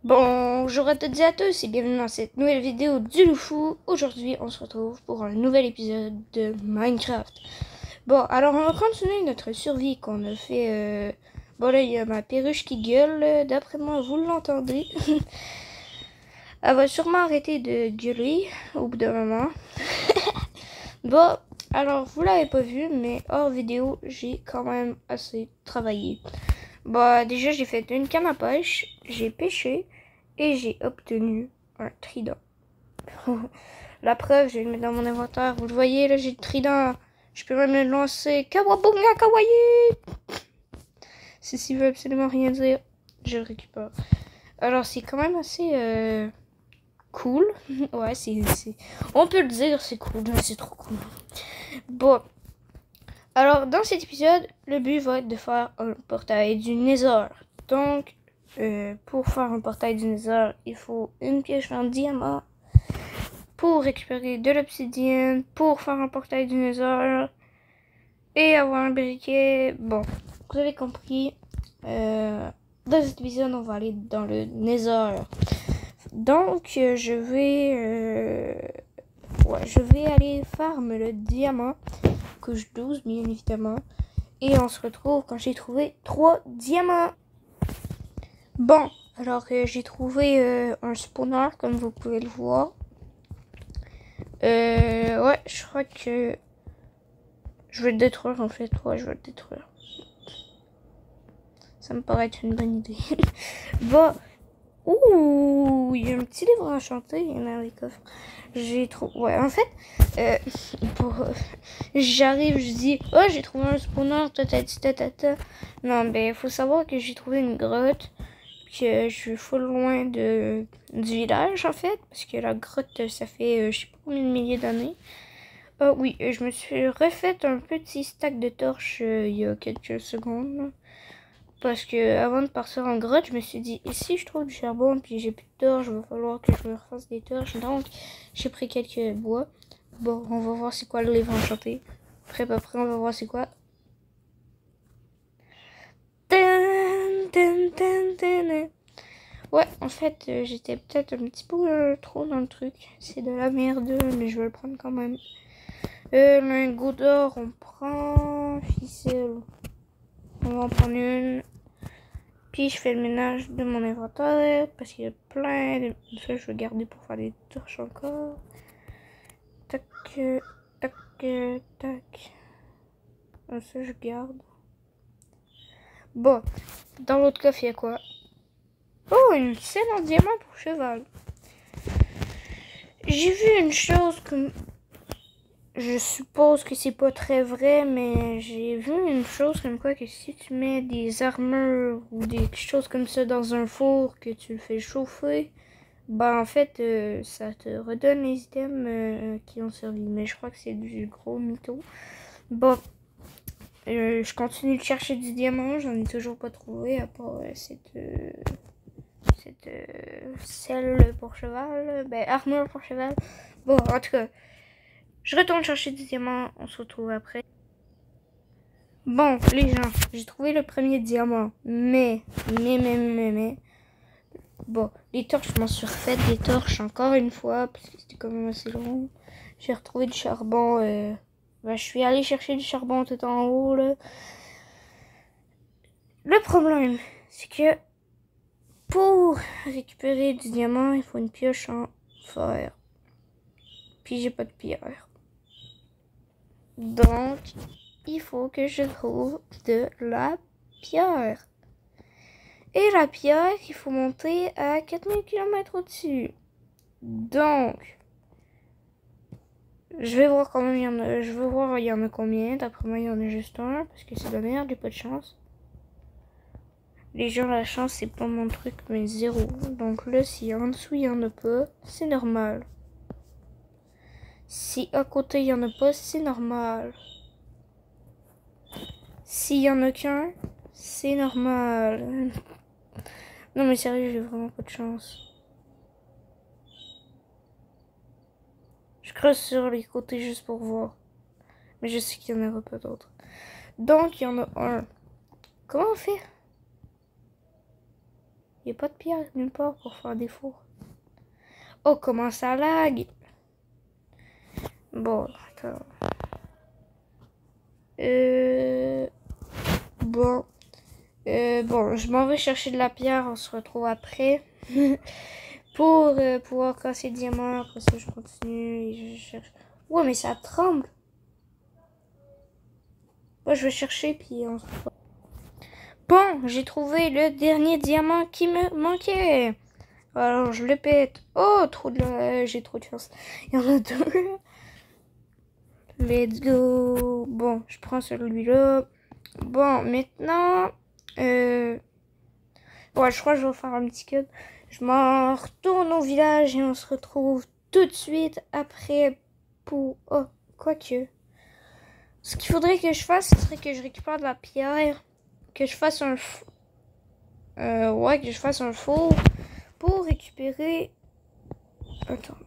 Bonjour à toutes et à tous et bienvenue dans cette nouvelle vidéo du Loufou. Aujourd'hui on se retrouve pour un nouvel épisode de Minecraft. Bon, alors on va continuer notre survie qu'on a fait. Bon là il y a ma perruche qui gueule, d'après moi vous l'entendez. Elle va sûrement arrêter de gueuler au bout d'un moment. Bon, alors vous l'avez pas vu mais hors vidéo j'ai quand même assez travaillé. Bon, déjà j'ai fait une canne à pêche, j'ai pêché et j'ai obtenu un trident. La preuve, je vais le mettre dans mon inventaire. Vous le voyez, là j'ai le trident. Je peux même le lancer. Kawabunga kawaii. Ceci veut absolument rien dire. Je le récupère. Alors c'est quand même assez cool. Ouais, on peut le dire, c'est cool. C'est trop cool. Bon. Alors, dans cet épisode, le but va être de faire un portail du Nether. Donc, pour faire un portail du Nether, il faut une pioche en diamant pour récupérer de l'obsidienne, pour faire un portail du Nether et avoir un briquet. Bon, vous avez compris. Dans cet épisode, on va aller dans le Nether. Donc, je vais aller farm le diamant, couche 12 bien évidemment. Et on se retrouve quand j'ai trouvé 3 diamants. Bon, alors j'ai trouvé un spawner comme vous pouvez le voir. Ouais, je crois que je vais le détruire en fait. Ouais, je vais le détruire. Ça me paraît être une bonne idée. Bon. Ouh, il y a un petit livre enchanté dans les coffres. J'ai trouvé. Ouais, en fait, j'arrive, je dis, oh, j'ai trouvé un spawner, ta. Non, ben, faut savoir que j'ai trouvé une grotte, que je suis full loin du village, en fait, parce que la grotte, ça fait, je sais pas combien de milliers d'années. Ah oui, je me suis refait un petit stack de torches il y a quelques secondes. Parce que avant de partir en grotte, je me suis dit, et si je trouve du charbon, puis j'ai plus de torches, il va falloir que je me refasse des torches. Donc, j'ai pris quelques bois. Bon, on va voir c'est quoi le livre enchanté. Après, on va voir c'est quoi. Ouais, en fait, j'étais peut-être un petit peu trop dans le truc. C'est de la merde, mais je vais le prendre quand même. Lingot d'or, on prend. Ficelle, on va en prendre une. Puis je fais le ménage de mon inventaire parce qu'il y a plein de... Ça, je vais garder pour faire des torches encore. Tac, tac, tac. Ça, je garde. Bon, dans l'autre coffre, il y a quoi? Oh, une selle en diamant pour cheval. J'ai vu une chose que... Je suppose que c'est pas très vrai, mais j'ai vu une chose comme quoi que si tu mets des armures ou des choses comme ça dans un four, que tu le fais chauffer, bah en fait ça te redonne les items qui ont servi. Mais je crois que c'est du gros mytho. Bon, je continue de chercher du diamant, j'en ai toujours pas trouvé à part cette selle pour cheval, ben armure pour cheval. Bon, en tout cas, je retourne chercher du diamant, on se retrouve après. Bon, les gens, j'ai trouvé le premier diamant, mais. Bon, les torches, je m'en suis refait des torches encore une fois, parce que c'était quand même assez long. J'ai retrouvé du charbon, ben, je suis allée chercher du charbon tout en haut, là. Le problème, c'est que pour récupérer du diamant, il faut une pioche en fer. Puis j'ai pas de pierre. Donc, il faut que je trouve de la pierre. Et la pierre, il faut monter à 4000 km au-dessus. Donc, je vais voir quand même il y en a. Je veux voir il y en a combien. D'après moi, il y en a juste un. Parce que c'est de la merde, j'ai pas de chance. Les gens, la chance, c'est pas mon truc, mais zéro. Donc là, si en dessous, il y en a pas, c'est normal. Si à côté, il y en a pas, c'est normal. S'il y en a qu'un, c'est normal. Non, mais sérieux, j'ai vraiment pas de chance. Je creuse sur les côtés juste pour voir. Mais je sais qu'il y en aura pas d'autres. Donc, il y en a un. Comment on fait? Il n'y a pas de pierre nulle part pour faire des fours. Oh, comment ça lag? Bon, attends. Bon. Bon, je m'en vais chercher de la pierre. On se retrouve après. Pour pouvoir casser le diamant. Après ça, je continue et je cherche. Ouais, mais ça tremble. Bon, je vais chercher puis on se retrouve. Bon, j'ai trouvé le dernier diamant qui me manquait. Alors, je le pète. Oh, j'ai trop de chance. Il y en a deux. Let's go. Bon, je prends celui-là. Bon, maintenant... Ouais, je crois que je vais faire un petit cut. Je m'en retourne au village et on se retrouve tout de suite après pour... Oh, quoique. Ce qu'il faudrait que je fasse, ce serait que je récupère de la pierre. Que je fasse un... ouais, que je fasse un four pour récupérer... Attends.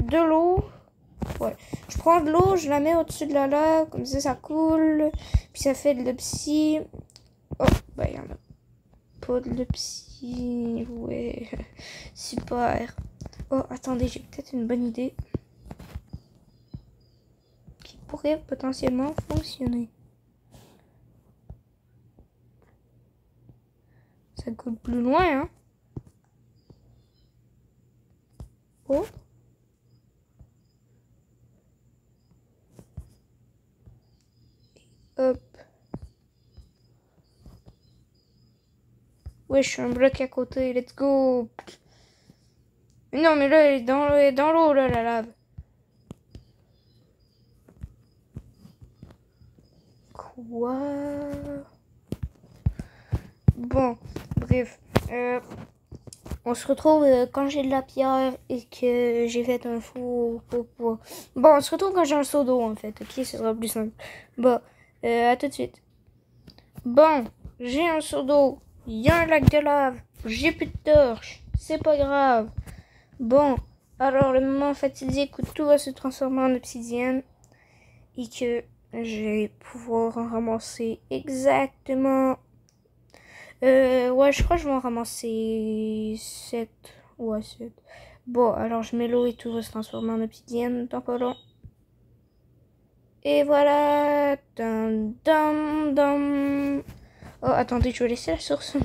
De l'eau. Ouais. Je prends de l'eau, je la mets au-dessus de la lave, comme ça coule. Puis ça fait de l'obsi. Oh, bah il y en a pas de l'obsi. Ouais. Super. Oh, attendez, j'ai peut-être une bonne idée. Qui pourrait potentiellement fonctionner. Ça coule plus loin, hein. Oh. Hop. Ouais, je suis un bloc à côté. Let's go. Non, mais là, elle est dans l'eau, là, la lave. Quoi? Bon, bref. On se retrouve quand j'ai de la pierre et que j'ai fait un four. Bon, on se retrouve quand j'ai un seau d'eau, en fait. Ok, ce sera plus simple. Bon, à tout de suite. Bon, j'ai un seau d'eau. Il y a un lac de lave. J'ai plus de torche. C'est pas grave. Bon, alors le moment fatidique où tout va se transformer en obsidienne et que je vais pouvoir en ramasser exactement. Ouais, je crois que je vais en ramasser 7. Ouais, 7. Bon, alors je mets l'eau et tout va se transformer en obsidienne dans pas long. Et voilà. Dum, dum, dum. Oh, attendez, je vais laisser la source.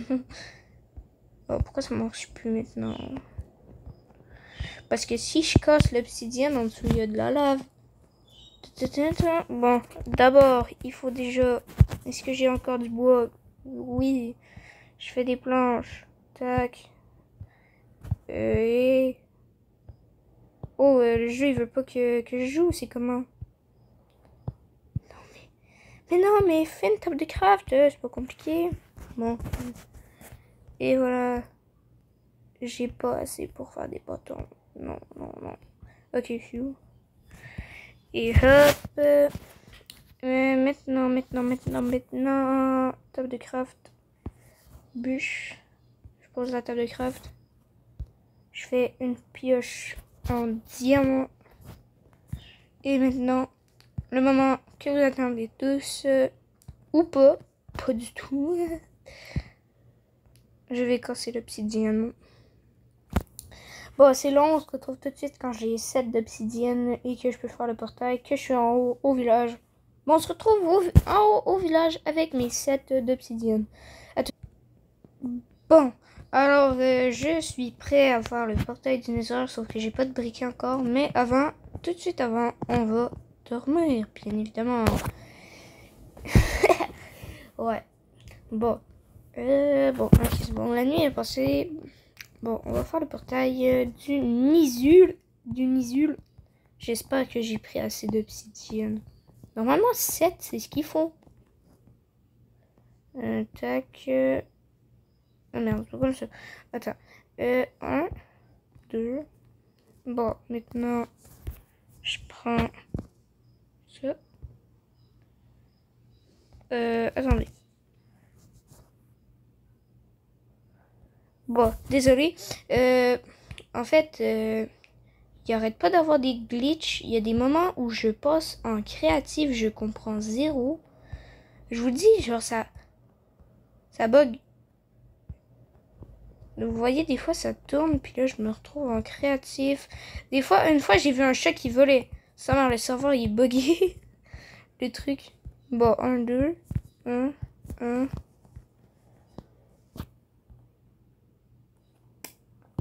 Oh, pourquoi ça marche plus maintenant? Parce que si je casse l'obsidienne, en dessous, il y a de la lave. Bon, d'abord, il faut déjà... Est-ce que j'ai encore du bois? Oui. Je fais des planches. Tac. Et... Oh, le jeu, il veut pas que je joue. C'est comment? Mais non, mais fais une table de craft. C'est pas compliqué. Bon. Et voilà. J'ai pas assez pour faire des bâtons. Non, non, non. Ok, phew. Et hop. Maintenant. Table de craft. Bûche. Je pose la table de craft. Je fais une pioche en diamant. Et maintenant, le moment que vous attendez tous. Ou pas. Pas du tout. Je vais casser l'obsidienne. Bon, c'est long, on se retrouve tout de suite quand j'ai 7 d'obsidienne et que je peux faire le portail, que je suis en haut au village. Bon, on se retrouve en haut au village avec mes 7 d'obsidienne. Bon, alors je suis prêt à faire le portail du Nether, sauf que j'ai pas de briquet encore. Mais avant, tout de suite avant, on va dormir, bien évidemment. Ouais. Bon. Bon, ok, c'est bon, la nuit est passée. Bon, on va faire le portail du Nizul. J'espère que j'ai pris assez d'obsidienne. Normalement, 7, c'est ce qu'il faut. Tac. Oh merde, c'est comme ça. Attends. 1, 2. Bon, maintenant, je prends ça. Attendez. Bon, désolé. En fait, il arrête pas d'avoir des glitches. Il y a des moments où je passe en créatif, je comprends zéro. Je vous dis, genre ça bug. Vous voyez, des fois ça tourne, puis là je me retrouve en créatif. Des fois, une fois j'ai vu un chat qui volait. Ça m'a le serveur il est bugué. Le truc. Bon, 1, 2, 1, 1.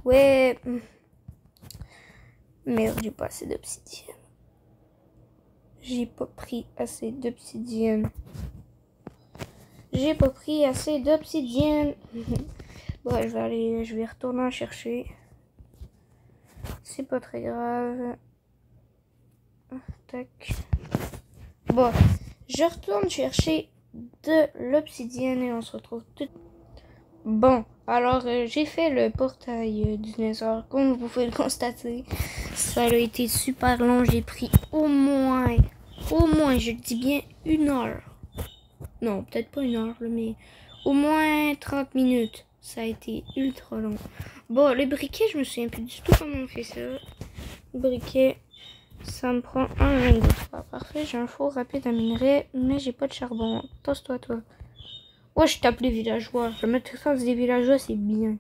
Ouais. Merde, j'ai pas assez d'obsidienne. J'ai pas pris assez d'obsidienne. J'ai pas pris assez d'obsidienne. Bon, je vais retourner en chercher. C'est pas très grave. Tac. Bon, je retourne chercher de l'obsidienne et on se retrouve tout. Bon, alors j'ai fait le portail du Nether, comme vous pouvez le constater. Ça a été super long, j'ai pris au moins, je dis bien 1 heure. Non, peut-être pas 1 heure, mais au moins 30 minutes. Ça a été ultra long. Bon, le briquet, je me souviens plus du tout comment on fait ça. Le briquet, ça me prend un lingot. Parfait, j'ai un four rapide à minerai, mais j'ai pas de charbon. Tosse-toi, toi. Ouais, je tape les villageois. La maltraitance des villageois, c'est bien.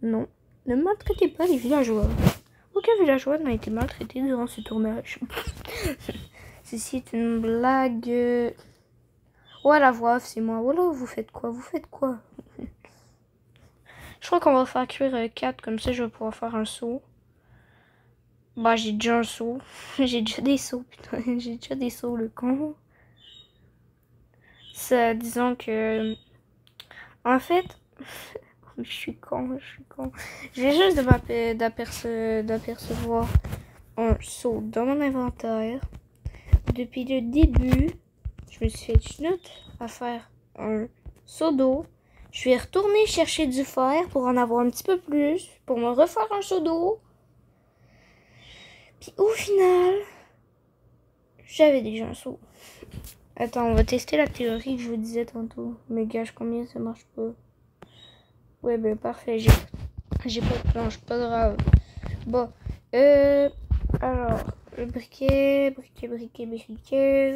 Non, ne maltraitez pas les villageois. Aucun villageois n'a été maltraité durant ce tournage. Ceci est une blague. Ouais, la voix off, c'est moi. Voilà, vous faites quoi? Vous faites quoi? Je crois qu'on va faire cuire 4, comme ça je vais pouvoir faire un seau. Bah, j'ai déjà un seau. J'ai déjà des seaux, putain. J'ai déjà des seaux, le con. Ça, disons que... En fait... je suis con. J'ai juste d'apercevoir un seau dans mon inventaire. Depuis le début, je me suis fait une note à faire un seau d'eau. Je vais retourner chercher du fer pour en avoir un petit peu plus, pour me refaire un seau d'eau. Puis au final, j'avais déjà un seau. Attends, on va tester la théorie que je vous disais tantôt. Mais gage combien ça marche pas. Ouais, ben parfait, j'ai pas de planche, pas grave. Bon, alors, le briquet,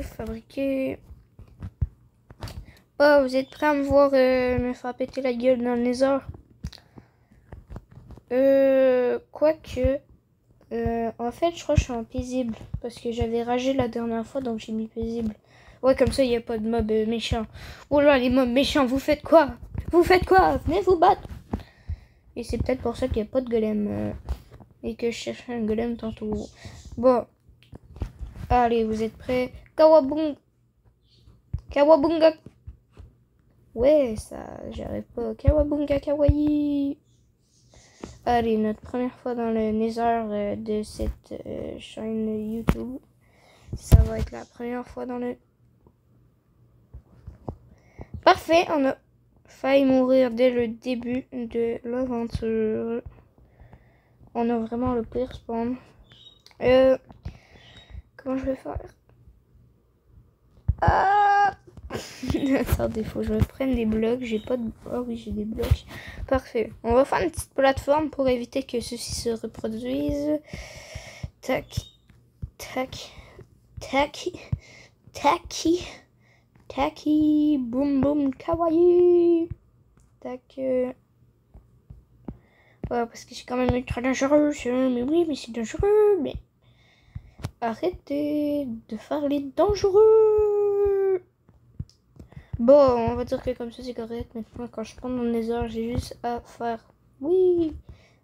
fabriquer. Oh, vous êtes prêts à me voir me faire péter la gueule dans le Nether? Quoique, en fait, je crois que je suis en paisible. Parce que j'avais ragé la dernière fois, donc j'ai mis paisible. Ouais, comme ça, il n'y a pas de mob méchant. Oh là, les mobs méchants, vous faites quoi? Vous faites quoi? Venez vous battre! Et c'est peut-être pour ça qu'il n'y a pas de golem. Et que je cherchais un golem tantôt. Bon. Allez, vous êtes prêts? Kawabunga. Ouais, ça, j'arrive pas. Kawabunga kawaii. Allez, notre première fois dans le Nether de cette chaîne YouTube. Ça va être la première fois dans le... Parfait, on a failli mourir dès le début de l'aventure. On a vraiment le pire spawn. Comment je vais faire? Ah attendez, faut que je me prenne des blocs. J'ai pas de... Oh oui, j'ai des blocs. Parfait. On va faire une petite plateforme pour éviter que ceux-ci se reproduisent. Tac. Tac. Tac. Tac. Tac. Boum boum kawaii. Tac. Ouais, parce que c'est quand même ultra dangereux. Mais oui, mais c'est dangereux. Mais arrêtez de faire les dangereux. Bon, on va dire que comme ça c'est correct. Maintenant, quand je prends mon Nether, j'ai juste à faire oui,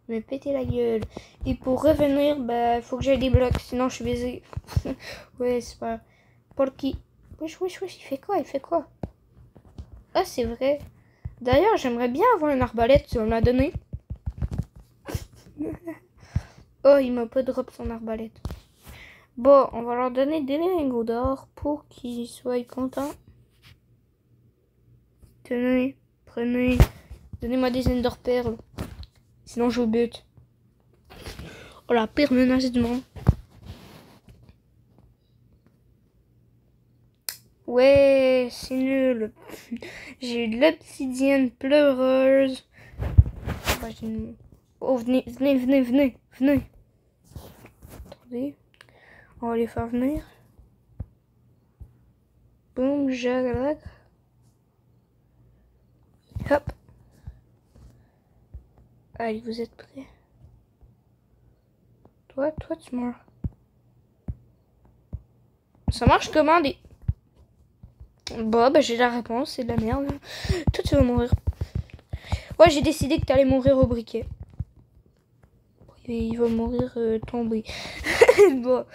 me péter la gueule. Et pour revenir, bah, faut que j'aille des blocs, sinon je suis baisé. Ouais, c'est pas. Pour qui? Wesh, il fait quoi? Il fait quoi? Ah, c'est vrai. D'ailleurs, j'aimerais bien avoir une arbalète, tu m'en as donné. Oh, il m'a pas drop son arbalète. Bon, on va leur donner des lingots d'or pour qu'ils soient contents. Tenez, prenez. Donnez-moi des ender perles. Sinon, je vous bute. Oh, la pire menace du monde. Ouais, c'est nul. J'ai eu de l'obsidienne pleureuse. Oh, venez. Attendez. On va les faire venir. Boum, jagalak. Hop. Allez, vous êtes prêts? Toi, tu meurs. Ça marche comment des... Bon, bah j'ai la réponse, c'est de la merde. Toi, tu vas mourir. Ouais, j'ai décidé que t'allais mourir au briquet. Il va mourir tombé. Bon.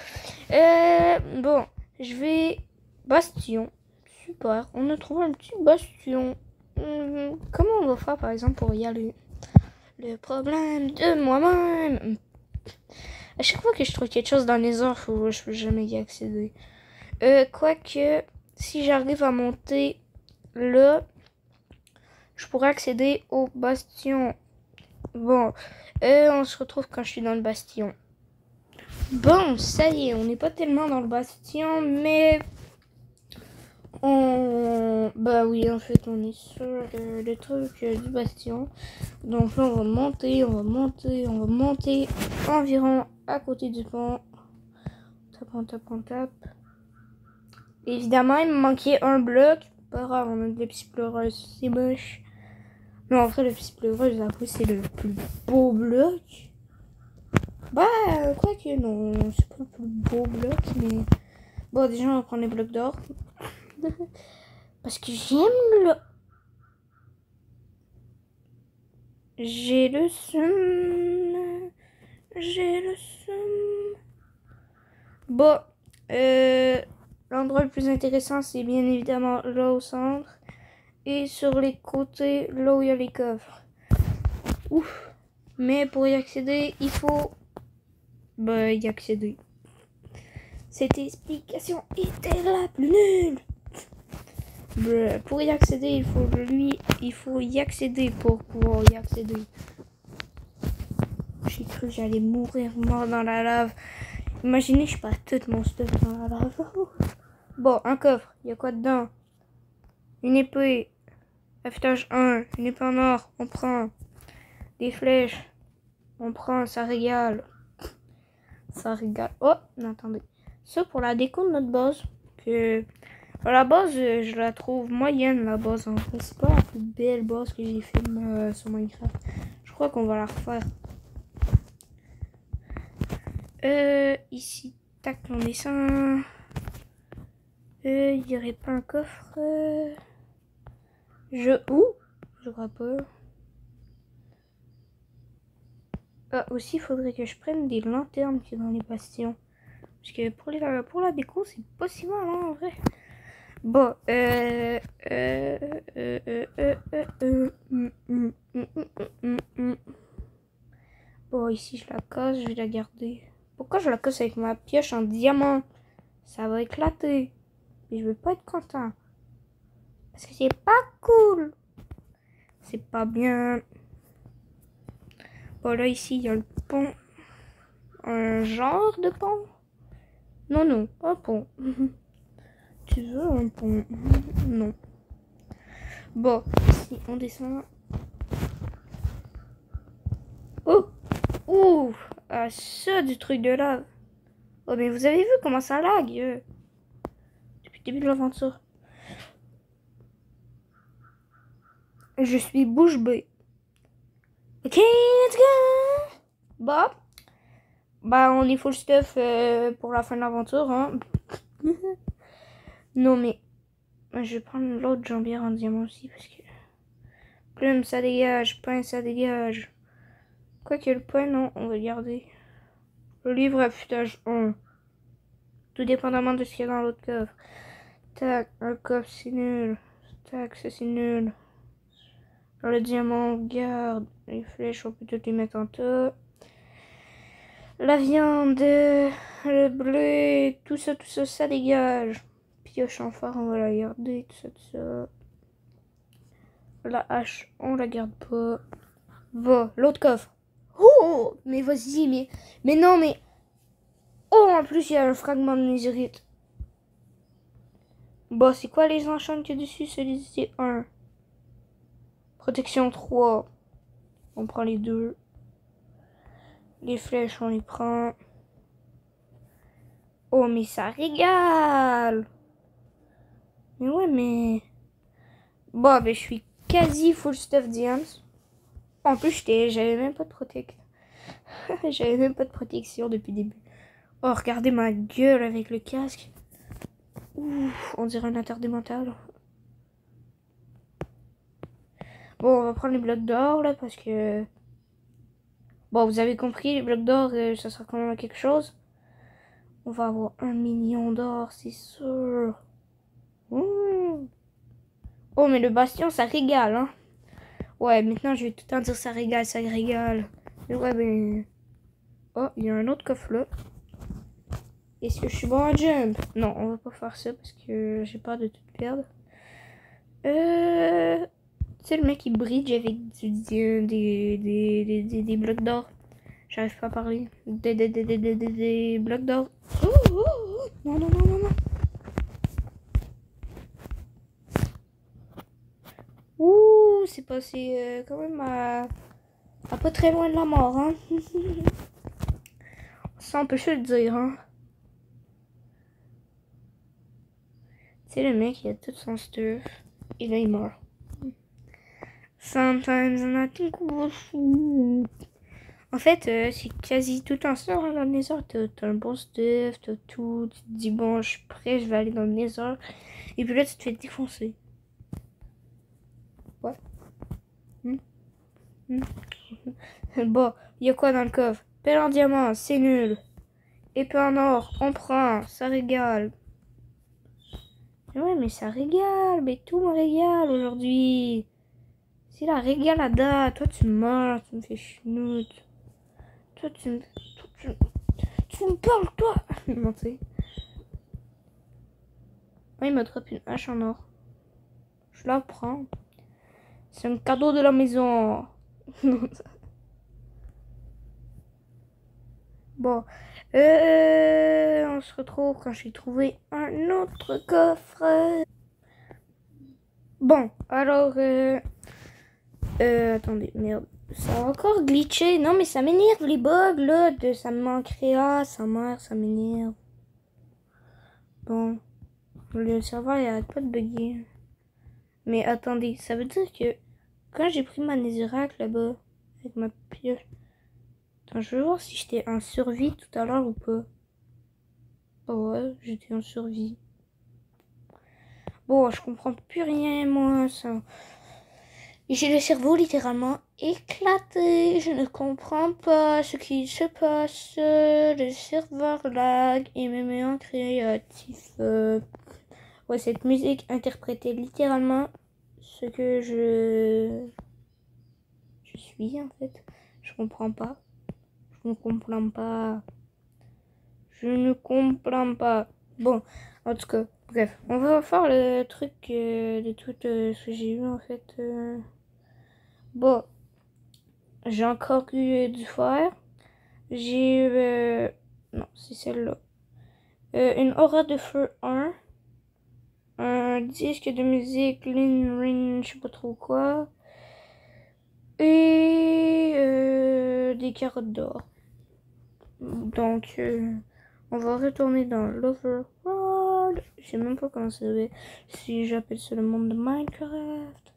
Bon, je vais... Bastion. Super. On a trouvé un petit bastion. Comment on va faire, par exemple, pour y aller? Le problème de moi-même. À chaque fois que je trouve quelque chose dans les heures, je peux jamais y accéder. Quoique, si j'arrive à monter là, je pourrais accéder au bastion. Bon, on se retrouve quand je suis dans le bastion. Bon, ça y est, on n'est pas tellement dans le bastion, mais bah oui, en fait, on est sur le truc du bastion. Donc là, on va monter environ à côté du pont. On tape. Évidemment, il me manquait un bloc. Pas grave, on a des petits pleureuses, c'est moche. Mais en vrai, le petit pleureuse, j'avoue, c'est le plus beau bloc. Bah, quoique, non, c'est pas le plus beau bloc, mais... Bon, déjà, on va prendre les blocs d'or. Parce que j'aime le... J'ai le seum. Bon, l'endroit le plus intéressant, c'est bien évidemment là au centre. Et sur les côtés, là où il y a les coffres. Ouf. Mais pour y accéder, il faut... Bah, y accéder. Cette explication était la plus nulle. Pour y accéder, il faut y accéder pour pouvoir y accéder. J'ai cru que j'allais mourir mort dans la lave. Imaginez, je passe tout mon stuff dans la lave. Bon, un coffre. Il y a quoi dedans? Une épée. Affûtage 1. Une épée en or. On prend. Des flèches. On prend. Ça régale. Ça régale. Oh, non, attendez. Ça pour la déco de notre base. Que... la base, je la trouve moyenne, la base. En fait, c'est pas la plus belle base que j'ai fait sur Minecraft. Je crois qu'on va la refaire. Ici, tac, on descend. Il n'y aurait pas un coffre. Je crois pas. Ah, aussi, il faudrait que je prenne des lanternes qui sont dans les bastions. Parce que pour la déco, c'est pas si mal, hein, en vrai. Bon, bon, ici, je la casse, je vais la garder. Pourquoi je la casse avec ma pioche en diamant? Ça va éclater. Et je vais pas être content. Parce que c'est pas cool. C'est pas bien. Bon, là, ici, il y a le pont. Un genre de pont? Non, un pont. Tu veux un pont? Non. Bon, ici, on descend. Oh! Ouf! Ah, ça, du truc de lave. Oh, mais vous avez vu comment ça lag depuis le début de l'aventure. Je suis bouche bée. Ok, let's go! Bon. Bah, on est full stuff pour la fin de l'aventure, hein. Non, mais... Je vais prendre l'autre jambière en diamant aussi, parce que... Plume, ça dégage. Pain, ça dégage. Quoique le pain, non, on va garder. Le livre affûtage 1. Tout dépendamment de ce qu'il y a dans l'autre coffre. Tac, un coffre, c'est nul. Tac, ça c'est nul. Alors, le diamant, on garde. Les flèches, on peut toutes les mettre en tas. La viande, le blé, tout ça, ça dégage. Pioche en phare, on va la garder, tout ça. La hache, on la garde pas. Va, l'autre coffre. Oh, mais vas-y, mais non, mais... Oh, en plus, il y a un fragment de nésérite. Bon, c'est quoi les enchants qu'il y a dessus? Solidité 1. Protection 3. On prend les deux. Les flèches, on les prend. Oh, mais ça régale! Mais ouais, mais... Bon, ben, je suis quasi full stuff diams. En plus, j'avais même pas de protection. J'avais même pas de protection depuis le début. Oh, regardez ma gueule avec le casque. Ouf, on dirait un attardé mental. Bon, on va prendre les blocs d'or là parce que... Bon, vous avez compris, les blocs d'or, ça sera quand même à quelque chose. On va avoir 1 million d'or, c'est sûr. Mmh. Oh, mais le bastion, ça régale, hein. Ouais, maintenant, je vais tout le temps dire ça régale, ça régale. Mais ouais, ben... Oh, il y a un autre coffre là. Est-ce que je suis bon à jump? Non, on va pas faire ça parce que j'ai peur de tout perdre. Tu sais, le mec qui bridge avec des blocs d'or. J'arrive pas à parler. Des blocs d'or. Oh, oh, oh. Non, non, non, non, non. Ouh, c'est passé quand même à pas très loin de la mort, hein. Ça, on peut se le dire, hein. Tu sais, le mec, il a tout son stuff. Et là, il meurt. Sometimes I think about food. En fait, c'est quasi tout un sort hein, dans le Nether. T'as un bon stuff, t'as tout. Tu te dis, bon, je suis prêt, je vais aller dans le Nether. Et puis là, tu te fais défoncer. Ouais. Bon, il y a quoi dans le coffre? Pelle en diamant, c'est nul. Épée en or, on prend, ça régale. Ouais, mais ça régale, mais tout me régale aujourd'hui. C'est la régalada. Toi, tu meurs, tu me fais chenoute. Toi, tu me parles, toi. Non, tu sais. Ouais, il m'attrape une hache en or. Je la prends. C'est un cadeau de la maison. Bon. On se retrouve quand j'ai trouvé un autre coffre. Bon, alors... attendez, merde. Ça a encore glitché. Non, mais ça m'énerve les bugs, là. Ça me manquerait. Ah, ça meurt, ça m'énerve. Bon. Le serveur, il arrête pas de bugger. Mais attendez, ça veut dire que quand j'ai pris ma netherrack là-bas, avec ma pioche... Attends, je veux voir si j'étais en survie tout à l'heure ou pas. Oh ouais, j'étais en survie. Bon, je comprends plus rien, moi, ça... J'ai le cerveau littéralement éclaté. Je ne comprends pas ce qui se passe. Le serveur lag et me met en créatif. Ouais, cette musique interprétait littéralement ce que je suis en fait. Je comprends pas. Je ne comprends pas. Je ne comprends pas. Bon, en tout cas, bref. On va faire le truc de tout ce que j'ai eu en fait. Bon, j'ai encore eu du fer. J'ai eu... non, c'est celle-là. Une aura de feu 1. Un disque de musique Lin Ring, je sais pas trop quoi. Et des carottes d'or. Donc, on va retourner dans l'Overworld. Je sais même pas comment ça va. Si j'appelle ça le monde de Minecraft.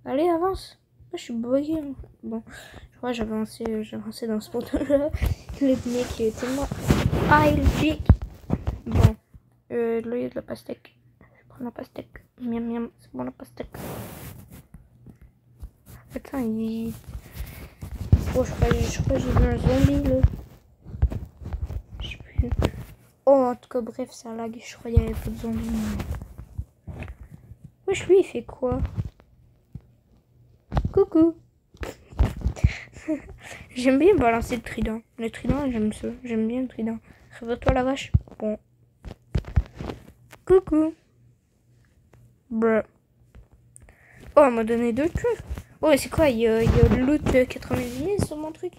Allez, avance. Je suis bugué. Bon, je crois que j'ai avancé dans ce point-là. Le mec est tellement illogique. Bon, là il y a de la pastèque. Je prends la pastèque. Miam miam, c'est bon la pastèque. Attends, il... Oh, je crois que j'ai vu un zombie là. Je sais plus. Oh, en tout cas, bref, ça lag. Je crois qu'il y avait pas de zombie. Wesh, lui, il fait quoi? Coucou. J'aime bien balancer le trident. Le trident, j'aime ça. J'aime bien le trident. Réveille-toi la vache. Bon. Coucou. Bruh. Oh, elle m'a donné 2 trucs. Oh, c'est quoi? Il y a le loot 90 000 sur mon truc.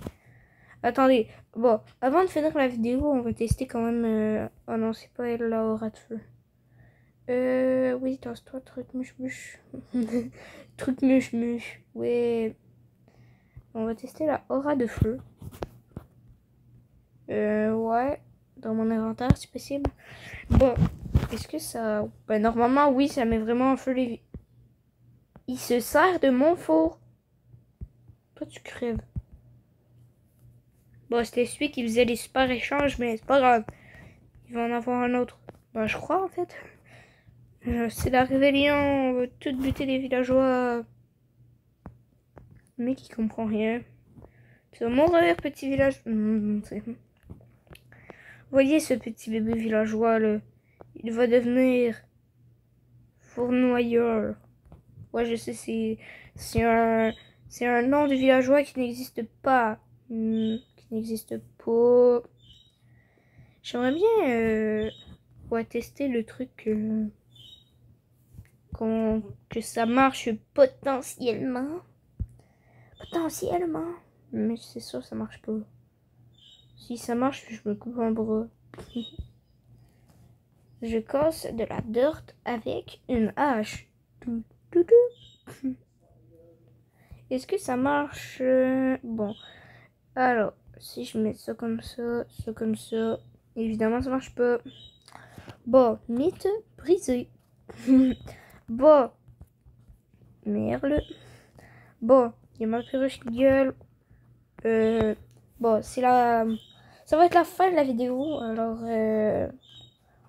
Attendez. Bon, avant de finir la vidéo, on va tester quand même... Oh non, c'est pas elle, la aura de feu. Oui, tasse-toi, truc mouche-mouche. Truc mouche-mouche. Ouais. On va tester la aura de feu. Ouais. Dans mon inventaire, si possible. Bon. Est-ce que ça... Ben, normalement, oui, ça met vraiment en feu les... Il se sert de mon four. Toi, tu crèves. Bon, c'était celui qui faisait les super échanges, mais c'est pas grave. Il va en avoir un autre. Bah, je crois, en fait. C'est la rébellion, on veut tout buter les villageois. Le mec, il comprend rien. Tu vas mourir, petit village. Voyez ce petit bébé villageois, là. Il va devenir fournoyeur. Ouais, je sais, c'est un nom de villageois qui n'existe pas. Qui n'existe pas. J'aimerais bien ouais, tester le truc que ça marche potentiellement. Potentiellement. Mais c'est sûr, ça marche pas. Si ça marche, je me coupe un bras. Je casse de la dirt avec une hache. Est-ce que ça marche? Bon. Alors, si je mets ça comme ça, évidemment, ça marche pas. Bon, mythe brisé. Bon. Merde. Bon, il y a ma perruche qui gueule. Bon, ça va être la fin de la vidéo. Alors,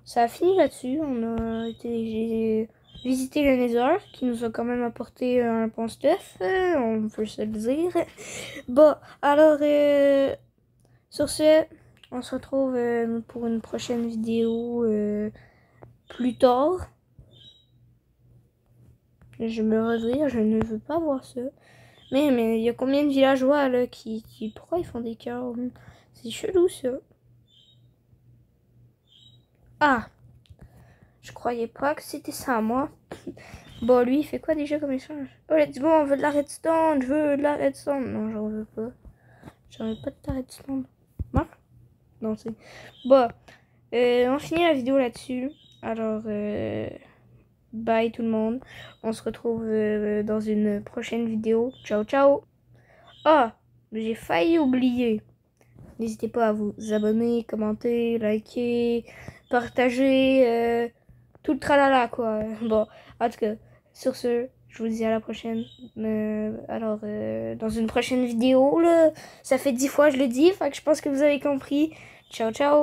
ça a fini là-dessus. On a été visiter le Nether, qui nous a quand même apporté un bon stuff. On peut se le dire. Bon, alors, sur ce, on se retrouve pour une prochaine vidéo plus tard. Je me revire, je ne veux pas voir ça. Mais il y a combien de villageois là pourquoi ils font des cœurs? C'est chelou ça. Ah, je croyais pas que c'était ça moi. Bon, lui il fait quoi déjà comme échange? Oh let's go, on veut de la redstone, je veux de la redstone. Non, j'en veux pas. J'en veux pas de ta redstone. Moi? Non, c'est... Bon, on finit la vidéo là-dessus. Alors, bye tout le monde. On se retrouve dans une prochaine vidéo. Ciao, ciao. Ah, j'ai failli oublier. N'hésitez pas à vous abonner, commenter, liker, partager, tout le tralala quoi. Bon, en tout cas, sur ce, je vous dis à la prochaine. Alors, dans une prochaine vidéo, là, ça fait 10 fois que je le dis, fait que je pense que vous avez compris. Ciao, ciao.